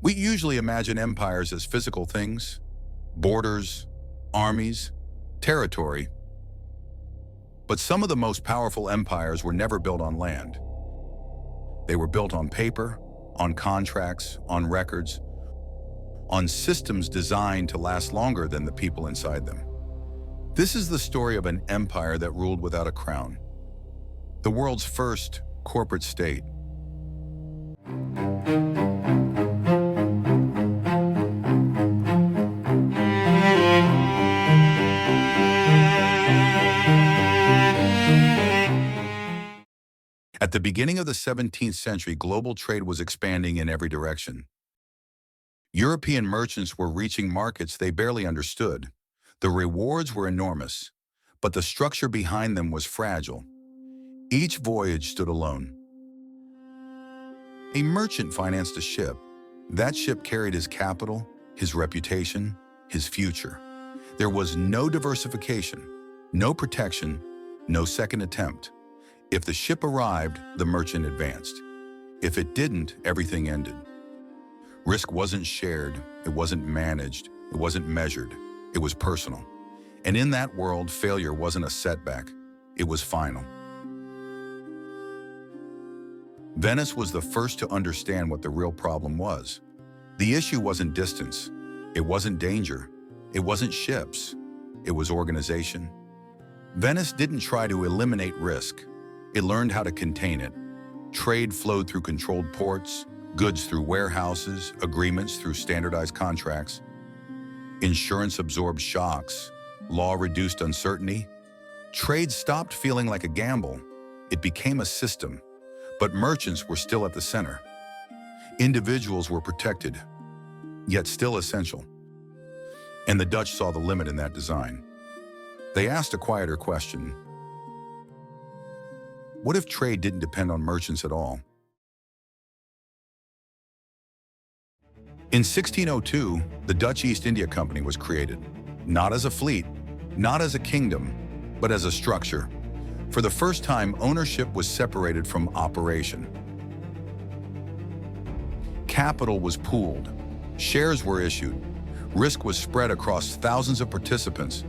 We usually imagine empires as physical things, borders, armies, territory. But some of the most powerful empires were never built on land. They were built on paper, on contracts, on records, on systems designed to last longer than the people inside them. This is the story of an empire that ruled without a crown. The world's first corporate state. At the beginning of the 17th century, global trade was expanding in every direction. European merchants were reaching markets they barely understood. The rewards were enormous, but the structure behind them was fragile. Each voyage stood alone. A merchant financed a ship. That ship carried his capital, his reputation, his future. There was no diversification, no protection, no second attempt. If the ship arrived, the merchant advanced. If it didn't, everything ended. Risk wasn't shared, it wasn't managed, it wasn't measured, it was personal. And in that world, failure wasn't a setback, it was final. Venice was the first to understand what the real problem was. The issue wasn't distance, it wasn't danger, it wasn't ships, it was organization. Venice didn't try to eliminate risk. It learned how to contain it. Trade flowed through controlled ports, goods through warehouses, agreements through standardized contracts. Insurance absorbed shocks. Law reduced uncertainty. Trade stopped feeling like a gamble. It became a system. But merchants were still at the center. Individuals were protected, yet still essential. And the Dutch saw the limit in that design. They asked a quieter question. What if trade didn't depend on merchants at all? In 1602, the Dutch East India Company was created, not as a fleet, not as a kingdom, but as a structure. For the first time, ownership was separated from operation. Capital was pooled, shares were issued, risk was spread across thousands of participants.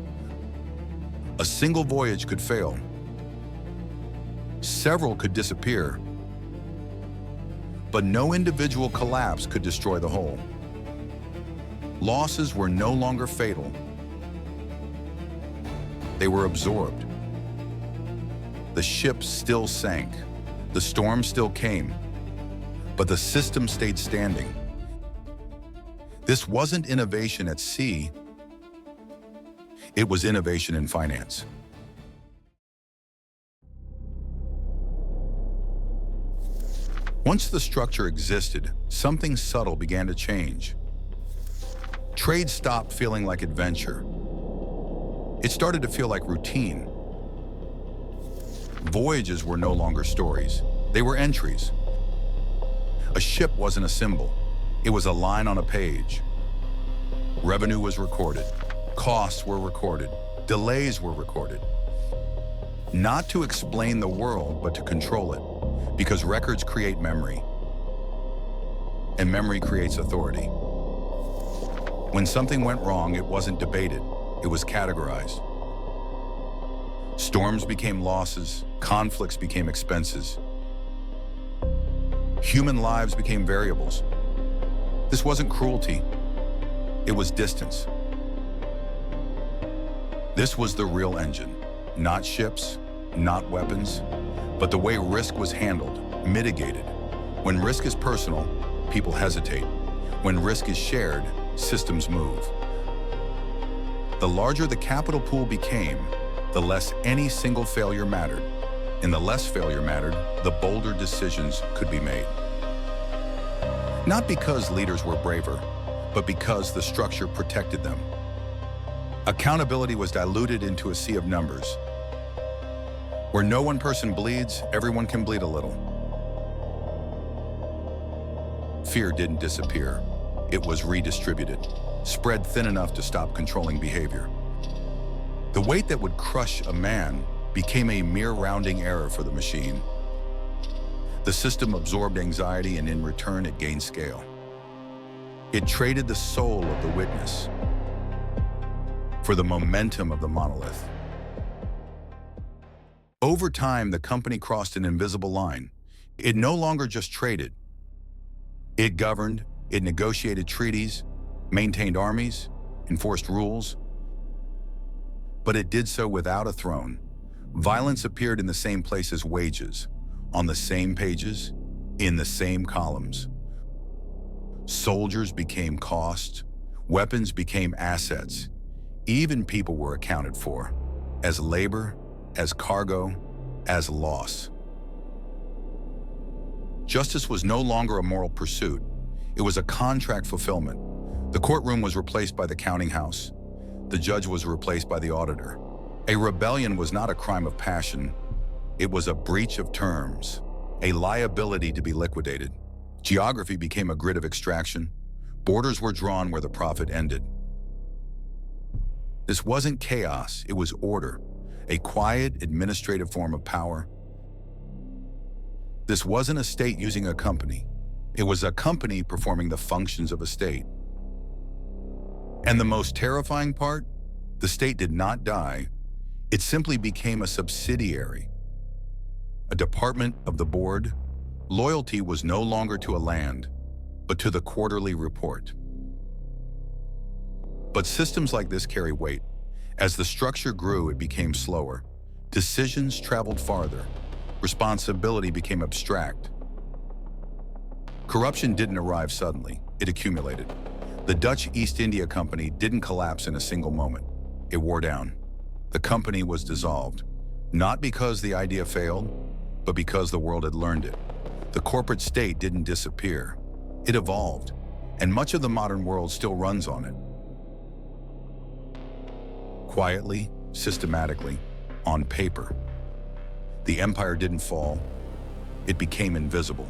A single voyage could fail. Several could disappear, but no individual collapse could destroy the whole. Losses were no longer fatal. They were absorbed. The ship still sank, the storm still came, but the system stayed standing. This wasn't innovation at sea, it was innovation in finance. Once the structure existed, something subtle began to change. Trade stopped feeling like adventure. It started to feel like routine. Voyages were no longer stories. They were entries. A ship wasn't a symbol. It was a line on a page. Revenue was recorded. Costs were recorded. Delays were recorded. Not to explain the world, but to control it. Because records create memory, and memory creates authority. When something went wrong, it wasn't debated, it was categorized. Storms became losses, conflicts became expenses. Human lives became variables. This wasn't cruelty, it was distance. This was the real engine, not ships, not weapons, but the way risk was handled, mitigated. When risk is personal, people hesitate. When risk is shared, systems move. The larger the capital pool became, the less any single failure mattered. And the less failure mattered, the bolder decisions could be made. Not because leaders were braver, but because the structure protected them. Accountability was diluted into a sea of numbers. Where no one person bleeds, everyone can bleed a little. Fear didn't disappear. It was redistributed, spread thin enough to stop controlling behavior. The weight that would crush a man became a mere rounding error for the machine. The system absorbed anxiety, and in return, it gained scale. It traded the soul of the witness for the momentum of the monolith. Over time, the company crossed an invisible line. It no longer just traded. It governed, it negotiated treaties, maintained armies, enforced rules. But it did so without a throne. Violence appeared in the same place as wages, on the same pages, in the same columns. Soldiers became cost, weapons became assets. Even people were accounted for, as labor, as cargo, as loss. Justice was no longer a moral pursuit. It was a contract fulfillment. The courtroom was replaced by the counting house. The judge was replaced by the auditor. A rebellion was not a crime of passion. It was a breach of terms, a liability to be liquidated. Geography became a grid of extraction. Borders were drawn where the profit ended. This wasn't chaos, it was order, a quiet, administrative form of power. This wasn't a state using a company. It was a company performing the functions of a state. And the most terrifying part? The state did not die. It simply became a subsidiary, a department of the board. Loyalty was no longer to a land, but to the quarterly report. But systems like this carry weight. As the structure grew, it became slower. Decisions traveled farther. Responsibility became abstract. Corruption didn't arrive suddenly, it accumulated. The Dutch East India Company didn't collapse in a single moment. It wore down. The company was dissolved, not because the idea failed, but because the world had learned it. The corporate state didn't disappear. It evolved, and much of the modern world still runs on it. Quietly, systematically, on paper. The empire didn't fall, it became invisible.